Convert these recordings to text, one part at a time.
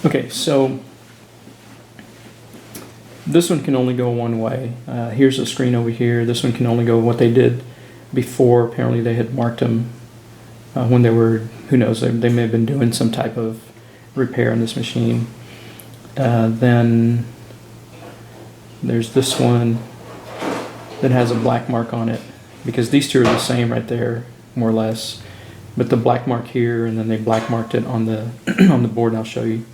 Okay, so this one can only go one way. Here's the screen over here. This one can only go what they did before. Apparently they had marked them when they were, who knows, they may have been doing some type of repair on this machine. Then there's this one that has a black mark on it, because these two are the same right there, more or less. But the black mark here, and then they black marked it on the on the board, and I'll show you.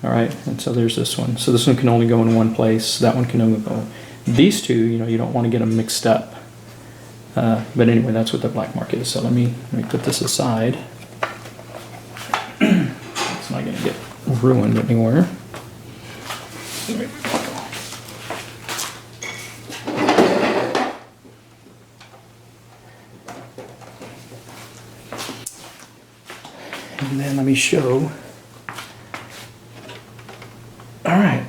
All right, and so there's this one. So this one can only go in one place. That one can only go. These two, you don't want to get them mixed up. But anyway, that's what the black mark is. So let me put this aside. It's not going to get ruined anywhere. There we go. And then let me show. All right.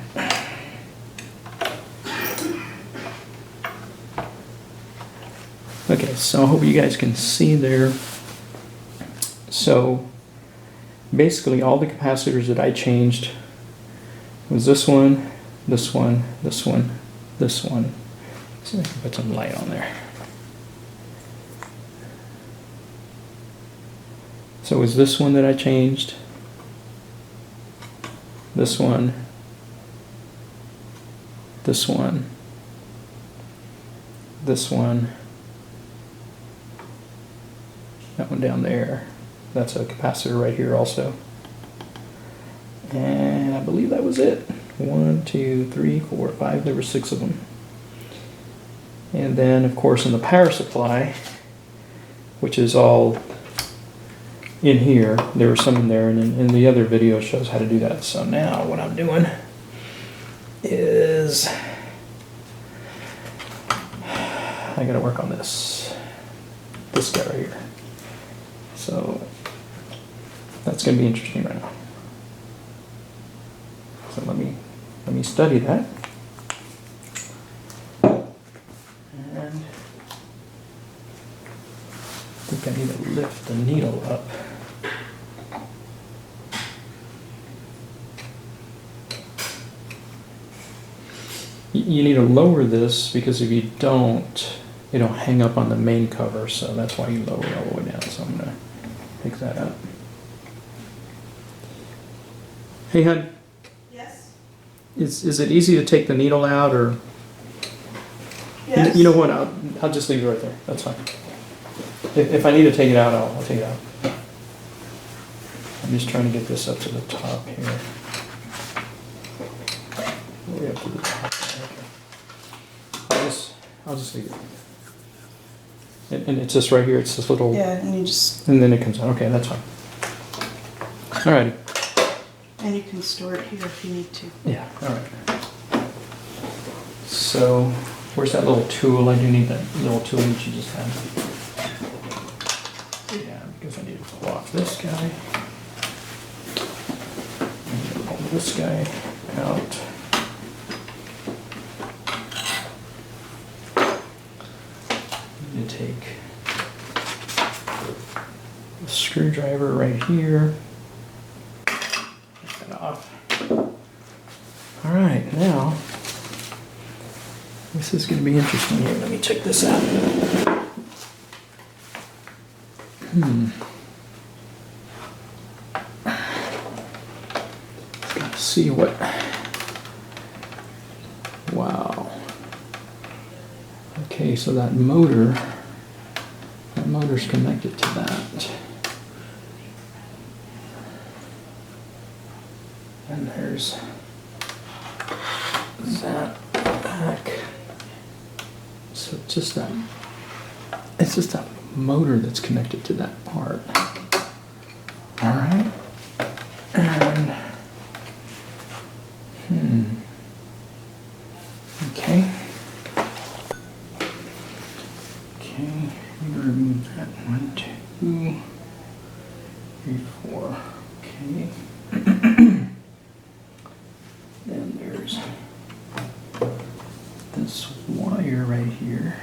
Okay, so I hope you guys can see there. So basically all the capacitors that I changed was this one, this one, this one, this one. So I can put some light on there. So it was this one that I changed, this one, this one, this one, that one down there. That's a capacitor right here also. And I believe that was it. 1, 2, 3, 4, 5, there were 6 of them. And then of course in the power supply, which is all in here, there were some in there, and in the other video shows how to do that. So now what I'm doing is I gotta work on this guy right here. So that's gonna be interesting right now. So let me study that. And I think I need to lift the needle up. You need to lower this, because if you don't, it'll hang up on the main cover, so that's why you lower it all the way down. So I'm going to pick that up. Hey, hon. Yes? Is it easy to take the needle out, or? Yes. You know what, I'll just leave it right there. That's fine. If I need to take it out, I'll take it out. I'm just trying to get this up to the top here. Way up to the top. Okay. I'll just leave it. And it's this right here. It's this little. Yeah, and you just. And then it comes out. Okay, that's fine. Alrighty. And you can store it here if you need to. Yeah. All right. So, where's that little tool? I do need that little tool that you just had. Yeah, because I need to pull off this guy. I need to pull this guy out. I need to take the screwdriver right here. Take that off. All right, now this is going to be interesting here. Let me check this out. Let's see what. Wow. Okay, so that motor's connected to that. And there's that back. So it's just that motor that's connected to that part. All right. And okay. Okay, let me remove that. 1, 2, 3, 4. Okay. Then there's this wire right here.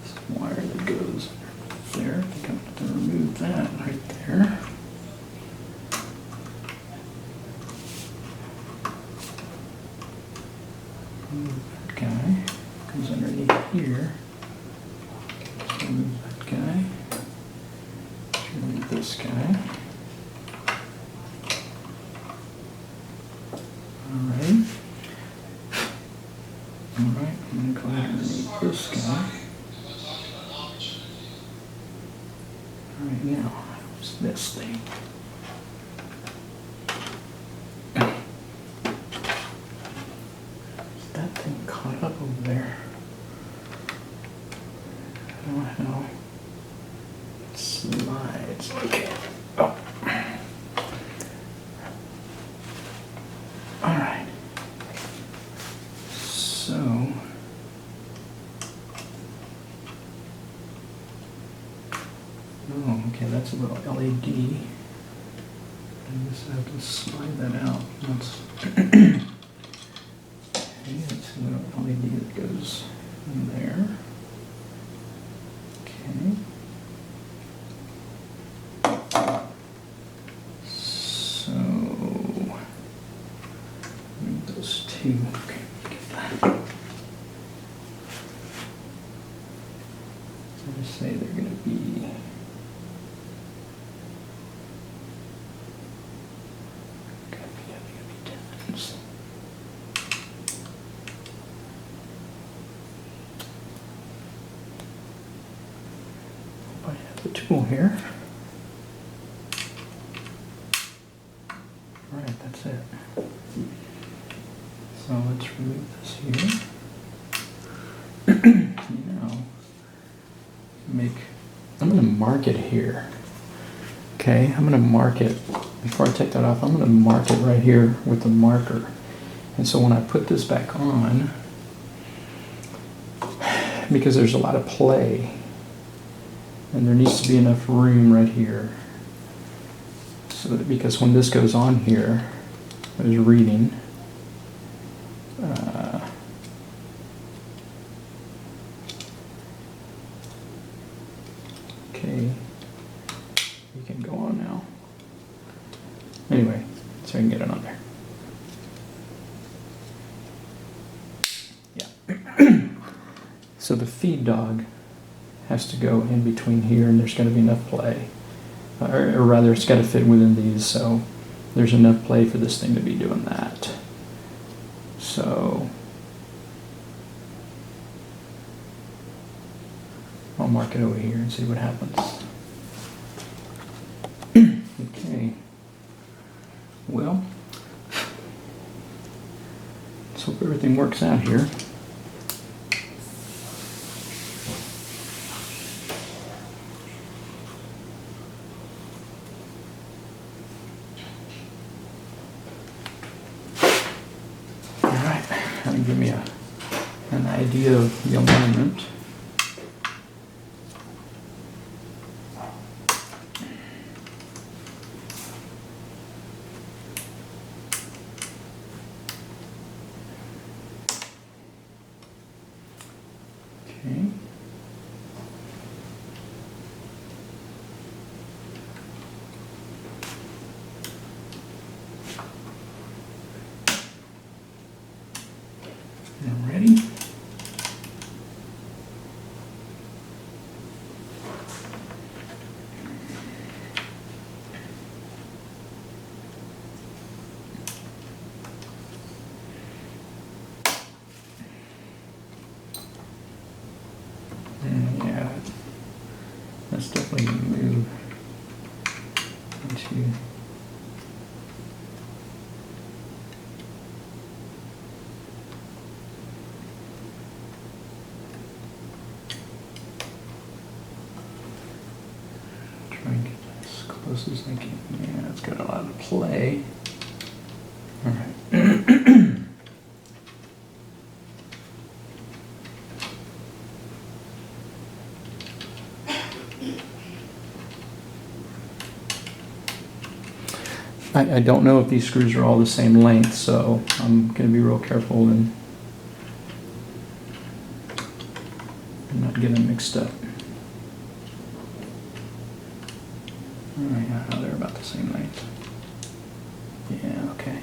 This wire that goes there. I think I'm going to remove that right there. this guy. Alright. Alright, I'm gonna go ahead and remove this guy. Alright, now, what's this thing? Is that thing caught up over there? I don't know how it slides. Okay. Oh. Alright. So. Oh, okay, that's a little LED. I guess I have to slide that out. That's okay, it's a little LED that goes in there. Okay. So move those two. Okay, get that. So I say they're going to be. I have the tool here. All right, that's it. So let's remove this here. Now, I'm going to mark it here. Okay, I'm going to mark it. Before I take that off, I'm going to mark it right here with the marker. And so when I put this back on, because there's a lot of play, and there needs to be enough room right here. So that, because when this goes on here, there's reading. Okay, you can go on now. Anyway, so I can get it on there. Yeah. So the feed dog has to go in between here, and there's got to be enough play. Or rather, it's got to fit within these, so there's enough play for this thing to be doing that. So I'll mark it over here and see what happens. Okay. Well, let's hope everything works out here. That'll give me an idea of the alignment. Okay. Now ready? Yeah, that's definitely going to move into. Try and get as close as I can. Yeah, it's got a lot of play. All right. I don't know if these screws are all the same length, so I'm going to be real careful and not get them mixed up. Alright, yeah, they're about the same length. Yeah, okay.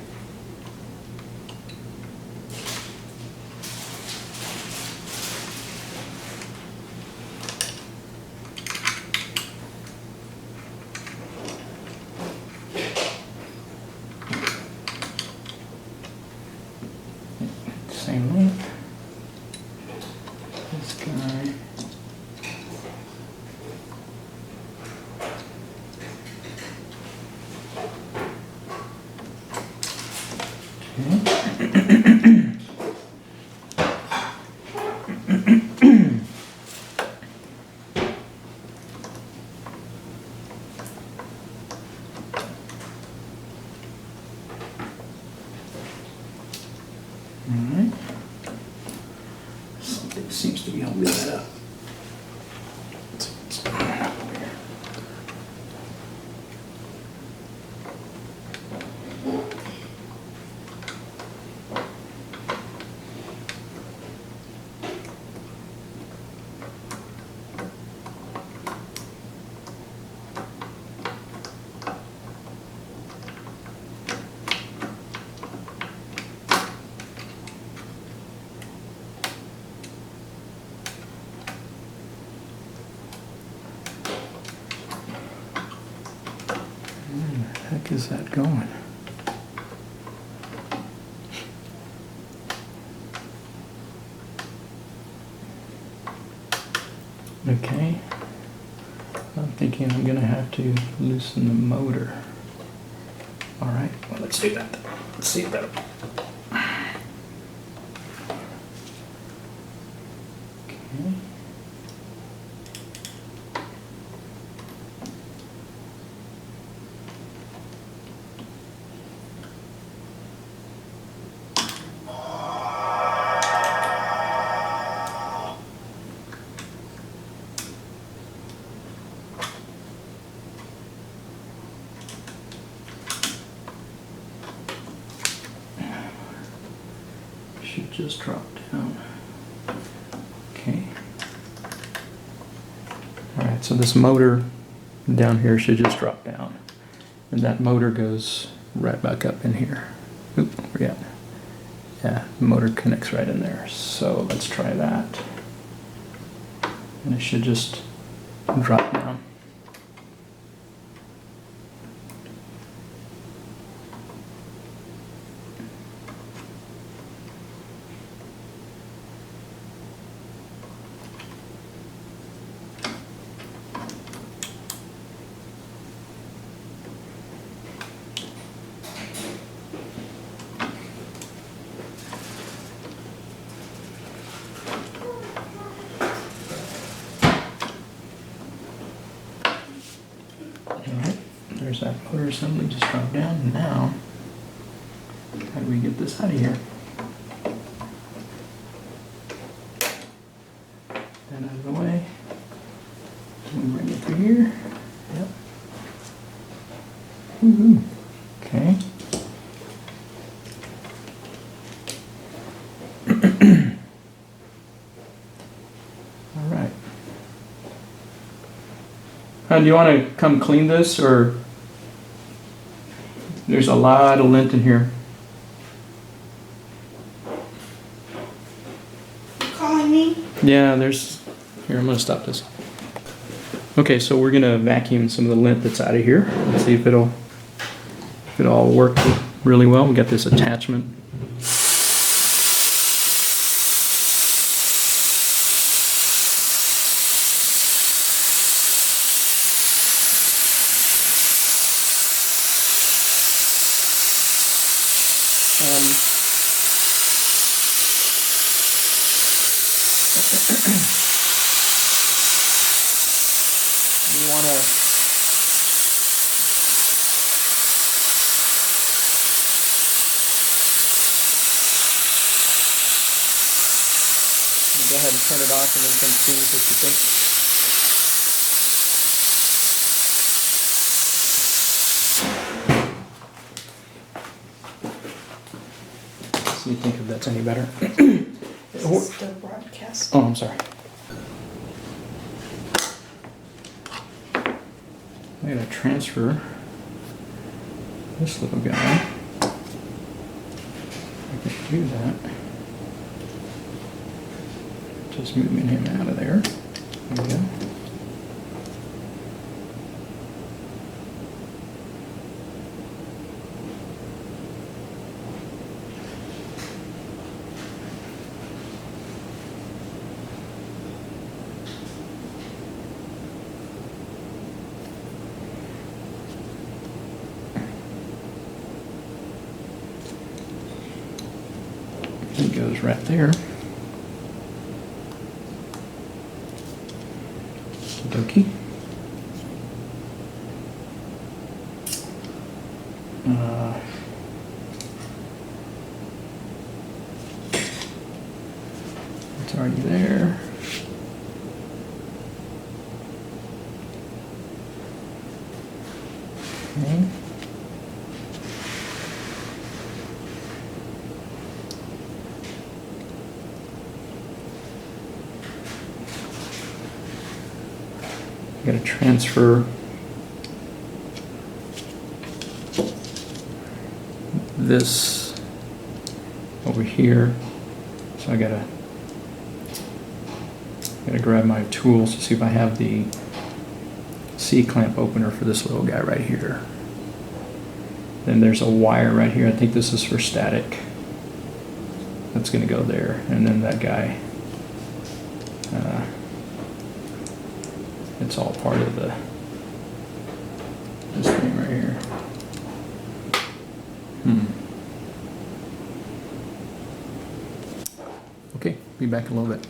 to be holding that up. Where the heck is that going? Okay. I'm thinking I'm gonna have to loosen the motor. All right, well, let's do that. Let's see if that'll. Okay. Should just drop down. Okay. All right, so this motor down here should just drop down. And that motor goes right back up in here. Oop, where we at? Yeah, the motor connects right in there. So let's try that. And it should just drop down. Alright, there's that motor assembly just dropped down. Now, how do we get this out of here? That out of the way. We bring it through here. Yep. Woohoo. Okay. Alright. Do you want to come clean this, or there's a lot of lint in here? Calling me? Yeah, there's. Here, I'm going to stop this. Okay, so we're going to vacuum some of the lint that's out of here and see if it'll all work really well. We got this attachment. You want to go ahead and turn it off and then come see what you think. See you think if that's any better. Is this still broadcast? Oh, I'm sorry. I gotta transfer this little guy. I can do that. Just moving him out of there. There we go. He goes right there. Okey-dokey. It's already there. Okay. Got to transfer this over here. So I gotta grab my tools to see if I have the C-clamp opener for this little guy right here. Then there's a wire right here. I think this is for static. That's gonna go there, and then that guy. It's all part of this thing right here. Okay, be back in a little bit.